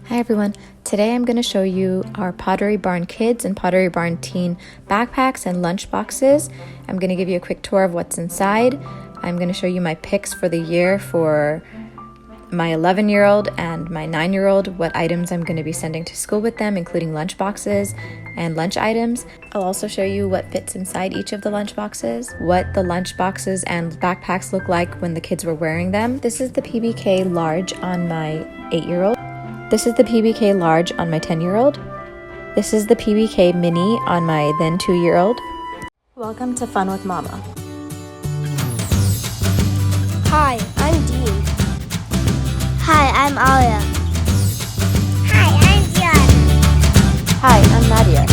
Hi everyone, today I'm going to show you our Pottery Barn Kids and Pottery Barn Teen backpacks and lunch boxes. I'm going to give you a quick tour of what's inside. I'm going to show you my picks for the year for my 11-year-old and my 9-year-old, what items I'm going to be sending to school with them, including lunch boxes and lunch items. I'll also show you what fits inside each of the lunch boxes, what the lunch boxes and backpacks look like when the kids were wearing them. This is the PBK large on my 8-year-old. This is the PBK large on my 10-year-old. This is the PBK mini on my then 2-year-old. Welcome to Fun with Mama. Hi, I'm Dean. Hi, I'm Alia. Hi, I'm Gianna. Hi, I'm Nadia.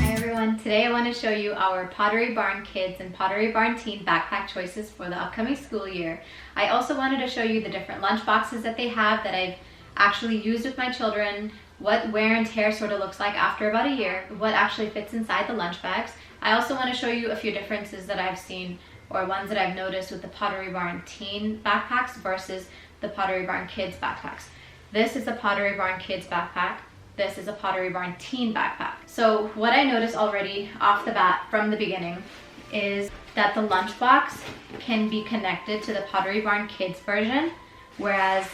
Hi everyone, today I want to show you our Pottery Barn Kids and Pottery Barn Teen backpack choices for the upcoming school year. I also wanted to show you the different lunch boxes that they have that I've actually used with my children, what wear and tear sort of looks like after about a year, what actually fits inside the lunch bags. I also want to show you a few differences that I've seen or ones that I've noticed with the Pottery Barn Teen backpacks versus the Pottery Barn Kids backpacks. This is a Pottery Barn Kids backpack. This is a Pottery Barn Teen backpack. So what I noticed already off the bat from the beginning is that the lunchbox can be connected to the Pottery Barn Kids version, whereas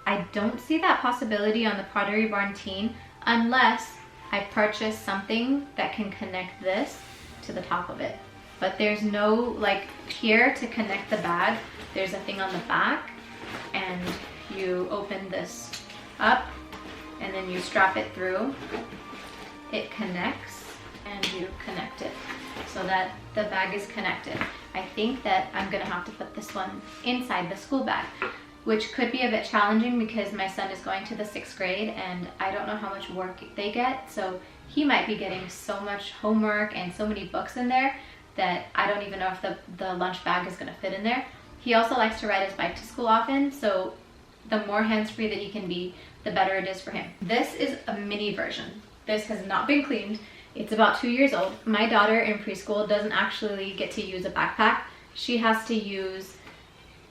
I don't see that possibility on the Pottery Barn Teen unless I purchase something that can connect this to the top of it. But there's no, like here to connect the bag, there's a thing on the back and you open this up and then you strap it through. It connects and you connect it so that the bag is connected. I think that I'm gonna have to put this one inside the school bag, which could be a bit challenging because my son is going to the 6th grade and I don't know how much work they get. So he might be getting so much homework and so many books in there that I don't even know if the lunch bag is gonna fit in there. He also likes to ride his bike to school often, so the more hands-free that he can be, the better it is for him. This is a mini version. This has not been cleaned. It's about 2 years old. My daughter in preschool doesn't actually get to use a backpack. She has to use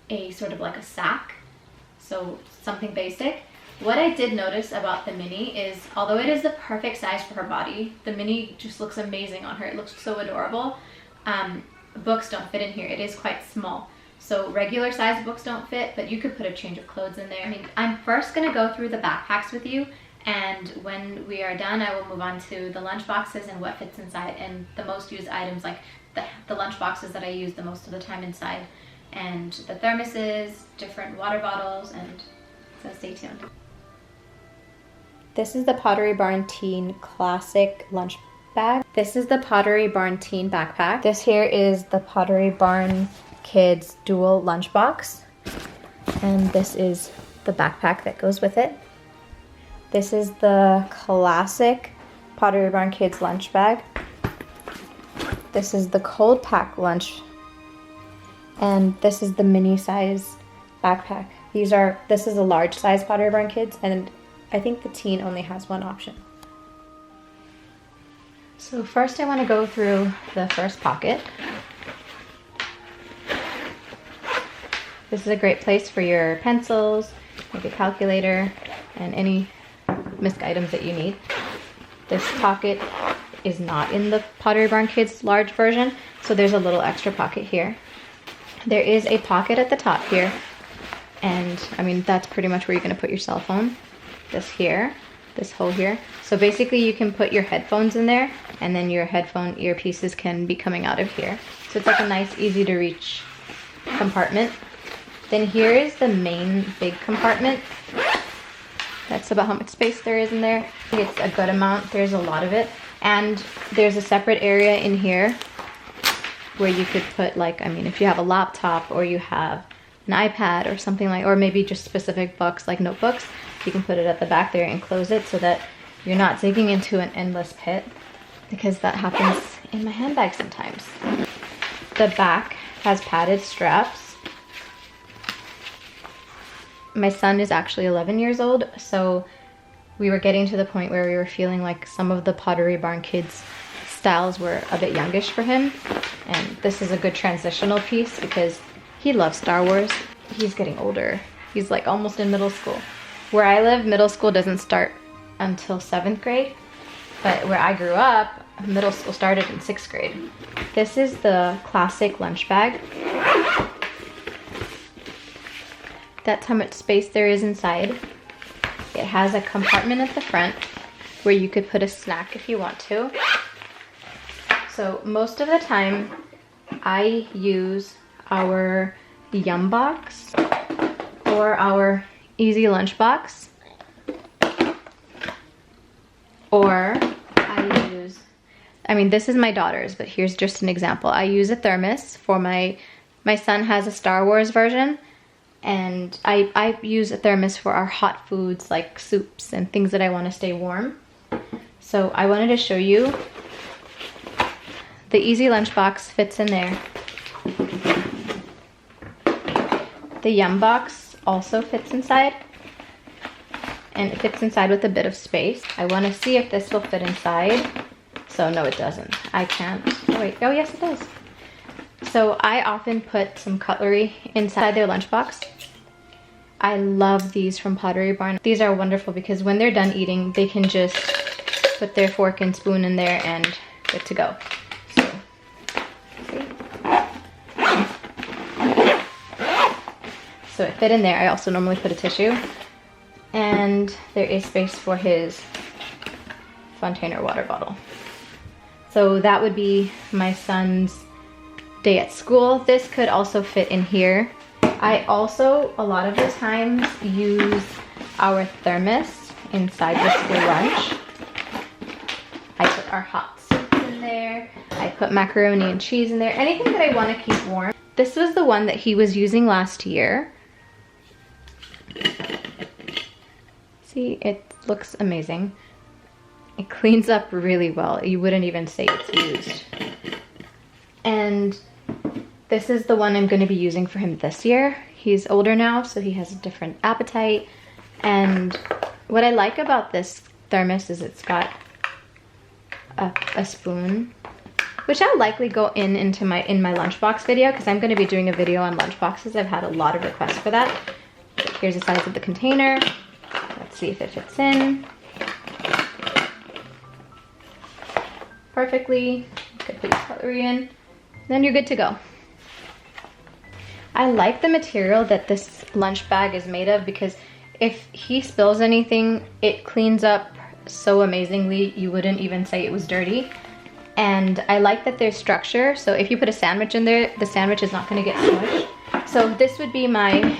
a sort of like a sack, so something basic. What I did notice about the mini is, although it is the perfect size for her body, the mini just looks amazing on her. It looks so adorable. Books don't fit in here. It is quite small. So regular size books don't fit, but you could put a change of clothes in there. I mean, I'm first gonna go through the backpacks with you, and when we are done, I will move on to the lunch boxes and what fits inside and the most used items, like the lunch boxes that I use the most of the time inside, and the thermoses, different water bottles, and so stay tuned. This is the Pottery Barn Teen Classic Lunch Bag. This is the Pottery Barn Teen Backpack. This here is the Pottery Barn Kids Dual Lunchbox. And this is the backpack that goes with it. This is the classic Pottery Barn Kids Lunch Bag. This is the Cold Pack Lunch. And this is the mini size backpack. This is a large size Pottery Barn Kids, and I think the teen only has one option. So first I want to go through the first pocket. This is a great place for your pencils, maybe a calculator, and any misc items that you need. This pocket is not in the Pottery Barn Kids large version, so there's a little extra pocket here. There is a pocket at the top here, and I mean that's pretty much where you're going to put your cell phone. This here, this hole here. So basically you can put your headphones in there, and then your headphone earpieces can be coming out of here. So it's like a nice, easy to reach compartment. Then here is the main big compartment. That's about how much space there is in there. It's a good amount, there's a lot of it. And there's a separate area in here where you could put, like, I mean, if you have a laptop or you have an iPad or something like, or maybe just specific books like notebooks, you can put it at the back there and close it so that you're not digging into an endless pit, because that happens in my handbag sometimes. The back has padded straps. My son is actually 11 years old, so we were getting to the point where we were feeling like some of the Pottery Barn Kids styles were a bit youngish for him, and this is a good transitional piece because he loves Star Wars. He's getting older, He's like almost in middle school. Where I live, middle school doesn't start until 7th grade. But where I grew up, middle school started in 6th grade. This is the classic lunch bag. That's how much space there is inside. It has a compartment at the front where you could put a snack if you want to. So most of the time, I use our Yumbox or our Easy Lunchbox, or I mean this is my daughter's, but here's just an example. I use a thermos for my son has a Star Wars version, and I use a thermos for our hot foods like soups and things that I want to stay warm. So I wanted to show you the Easy Lunchbox fits in there. The Yumbox also fits inside, and it fits inside with a bit of space. I want to see if this will fit inside. So no, it doesn't. I can't. Oh wait, oh yes it does. So I often put some cutlery inside their lunchbox. I love these from Pottery Barn. These are wonderful because when they're done eating, they can just put their fork and spoon in there and good to go. So, see? So it fit in there. I also normally put a tissue. And there is space for his Fontainer water bottle. So that would be my son's day at school. This could also fit in here. I also, a lot of the times, use our thermos inside the school lunch. I put our hot soup in there. I put macaroni and cheese in there. Anything that I want to keep warm. This was the one that he was using last year. See, it looks amazing. It cleans up really well. You wouldn't even say it's used. And this is the one I'm going to be using for him this year. He's older now, so he has a different appetite. And what I like about this thermos is it's got a spoon, which I'll likely go into my lunchbox video, because I'm going to be doing a video on lunchboxes. I've had a lot of requests for that. Here's the size of the container. Let's see if it fits in perfectly. You could put your cutlery in, then you're good to go. I like the material that this lunch bag is made of, because if he spills anything, it cleans up so amazingly you wouldn't even say it was dirty. And I like that there's structure, so if you put a sandwich in there, the sandwich is not going to get smushed. So this would be my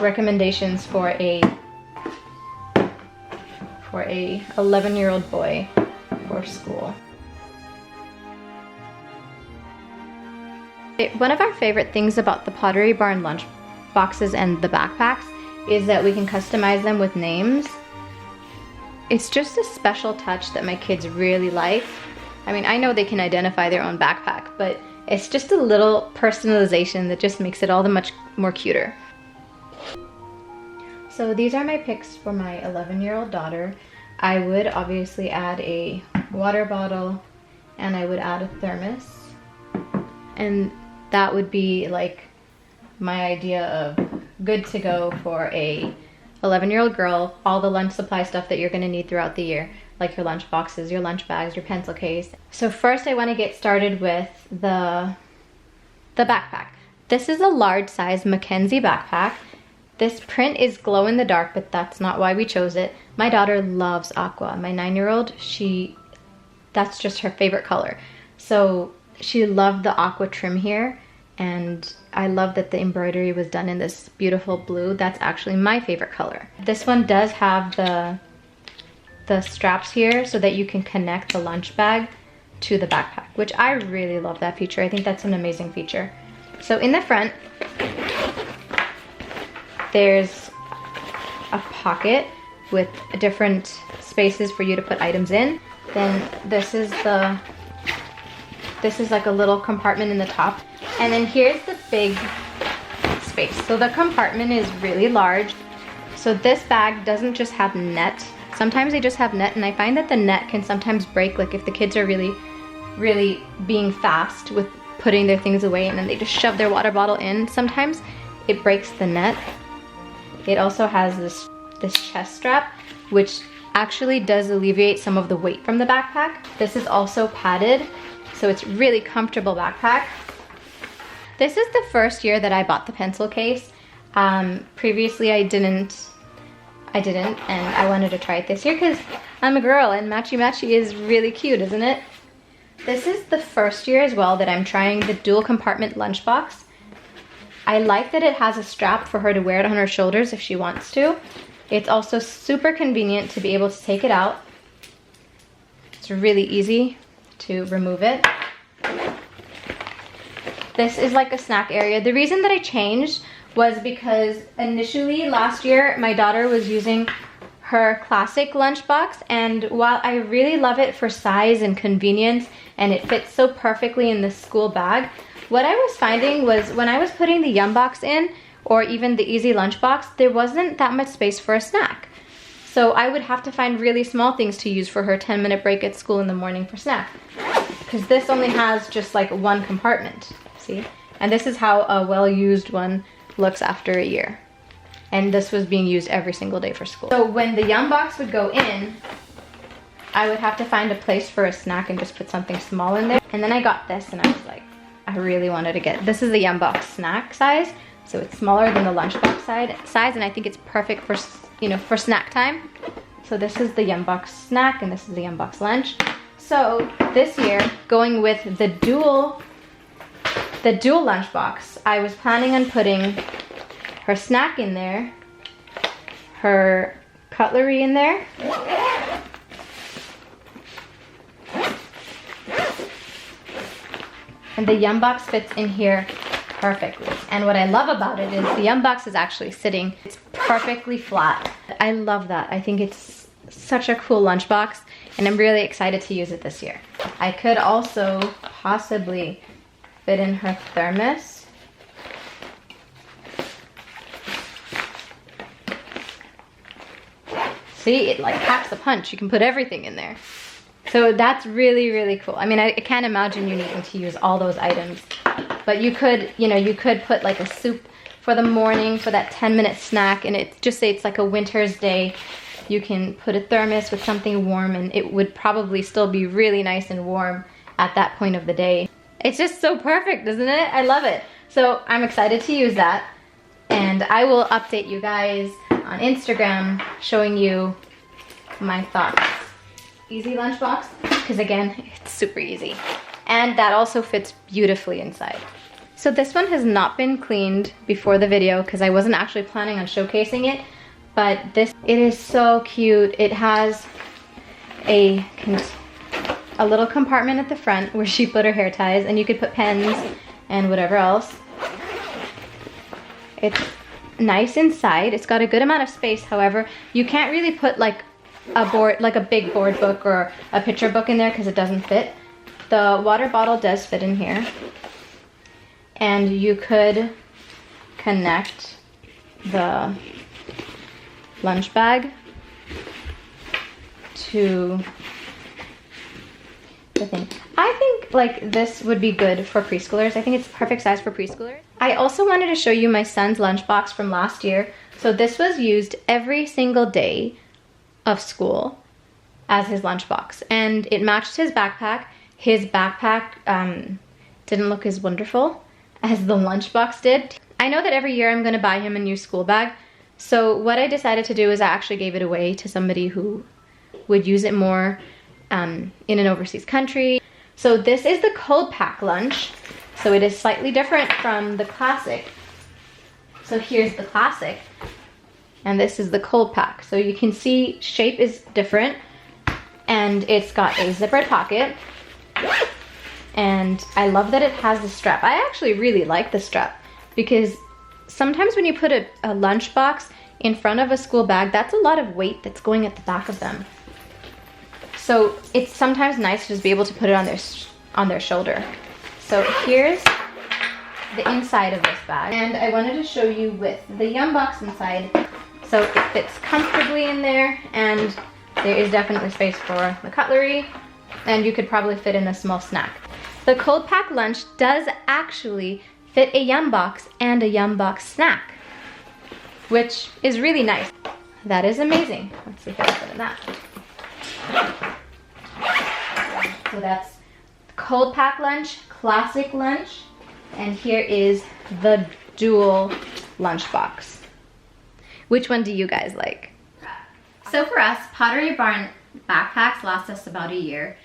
recommendations for a 11-year-old boy for school. One of our favorite things about the Pottery Barn lunch boxes and the backpacks is that we can customize them with names. It's just a special touch that my kids really like. I mean, I know they can identify their own backpack, but it's just a little personalization that just makes it all the much more cuter. So these are my picks for my 11-year-old daughter. I would obviously add a water bottle, and I would add a thermos. And that would be like my idea of good to go for a 11-year-old girl. All the lunch supply stuff that you're gonna need throughout the year, like your lunch boxes, your lunch bags, your pencil case. So first I wanna get started with the backpack. This is a large size Mackenzie backpack. This print is glow in the dark, but that's not why we chose it. My daughter loves aqua. My 9-year-old, that's just her favorite color. So she loved the aqua trim here, and I love that the embroidery was done in this beautiful blue. That's actually my favorite color. This one does have the straps here so that you can connect the lunch bag to the backpack, which I really love that feature. I think that's an amazing feature. So in the front, there's a pocket with different spaces for you to put items in. Then this is like a little compartment in the top. And then here's the big space. So the compartment is really large. So this bag doesn't just have net. Sometimes they just have net, and I find that the net can sometimes break, like if the kids are really being fast with putting their things away and then they just shove their water bottle in. Sometimes it breaks the net. It also has this chest strap, which actually does alleviate some of the weight from the backpack. This is also padded, so it's really comfortable backpack. This is the first year that I bought the pencil case. Previously I didn't, and I wanted to try it this year because I'm a girl and matchy matchy is really cute, isn't it? This is the first year as well that I'm trying the dual compartment lunchbox. I like that it has a strap for her to wear it on her shoulders if she wants to. It's also super convenient to be able to take it out. It's really easy to remove it. This is like a snack area. The reason that I changed was because initially last year my daughter was using her classic lunchbox, and while I really love it for size and convenience and it fits so perfectly in the school bag, what I was finding was when I was putting the Yumbox in or even the Easy Lunchbox, there wasn't that much space for a snack. So I would have to find really small things to use for her 10-minute break at school in the morning for snack. Because this only has just like one compartment, see? And this is how a well-used one looks after a year. And this was being used every single day for school. So when the Yumbox would go in, I would have to find a place for a snack and just put something small in there. And then I got this and I was like, I really wanted to get, this is the Yumbox snack size. So it's smaller than the lunchbox size, and I think it's perfect for, you know, for snack time. So this is the Yumbox snack and this is the Yumbox lunch. So this year, going with the dual lunchbox, I was planning on putting her snack in there, her cutlery in there, and the Yumbox fits in here perfectly. And what I love about it is the Yumbox is actually sitting, it's perfectly flat. I love that. I think it's such a cool lunchbox and I'm really excited to use it this year. I could also possibly fit in her thermos. See, it like packs a punch. You can put everything in there. So that's really, really cool. I mean, I can't imagine you needing to use all those items, but you could, you know, you could put like a soup for the morning for that 10-minute snack, and it just say it's like a winter's day. You can put a thermos with something warm and it would probably still be really nice and warm at that point of the day. It's just so perfect, isn't it? I love it. So I'm excited to use that, and I will update you guys on Instagram showing you my thoughts. Easy lunchbox, because again, it's super easy. And that also fits beautifully inside. So this one has not been cleaned before the video because I wasn't actually planning on showcasing it, but it is so cute. It has a little compartment at the front where she put her hair ties, and you could put pens and whatever else. It's nice inside. It's got a good amount of space. However, you can't really put like a big board book or a picture book in there because it doesn't fit. The water bottle does fit in here, and you could connect the lunch bag to the thing. I think like this would be good for preschoolers. I think it's perfect size for preschoolers. I also wanted to show you my son's lunchbox from last year. So this was used every single day of school as his lunchbox, and it matched his backpack. His backpack didn't look as wonderful as the lunchbox did. I know that every year I'm going to buy him a new school bag, so what I decided to do is I actually gave it away to somebody who would use it more in an overseas country. So this is the cold pack lunch, so it is slightly different from the classic. So here's the classic, and this is the cold pack. So you can see shape is different, and it's got a zippered pocket, and I love that it has the strap. I actually really like the strap because sometimes when you put a lunchbox in front of a school bag, that's a lot of weight that's going at the back of them. So it's sometimes nice to just be able to put it on their shoulder. So here's the inside of this bag, and I wanted to show you with the Yumbox inside. So it fits comfortably in there, and there is definitely space for the cutlery, and you could probably fit in a small snack. The cold pack lunch does actually fit a Yumbox and a Yumbox snack, which is really nice. That is amazing. Let's see if I can put in that. So that's cold pack lunch, classic lunch, and here is the dual lunchbox. Which one do you guys like? So for us, Pottery Barn backpacks last us about a year,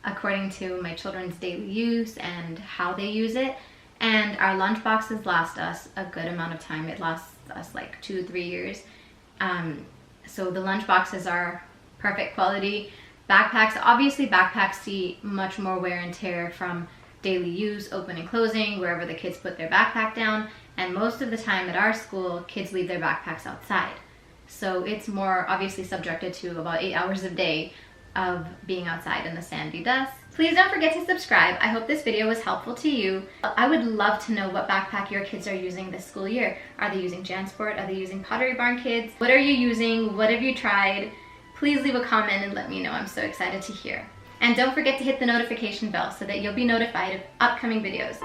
according to my children's daily use and how they use it. And our lunch boxes last us a good amount of time. It lasts us like 2 to 3 years. So the lunch boxes are perfect quality. Backpacks, obviously backpacks see much more wear and tear from daily use, open and closing, wherever the kids put their backpack down. And most of the time at our school, kids leave their backpacks outside. So it's more obviously subjected to about 8 hours a day of being outside in the sandy dust. Please don't forget to subscribe. I hope this video was helpful to you. I would love to know what backpack your kids are using this school year. Are they using JanSport? Are they using Pottery Barn Kids? What are you using? What have you tried? Please leave a comment and let me know. I'm so excited to hear. And don't forget to hit the notification bell so that you'll be notified of upcoming videos.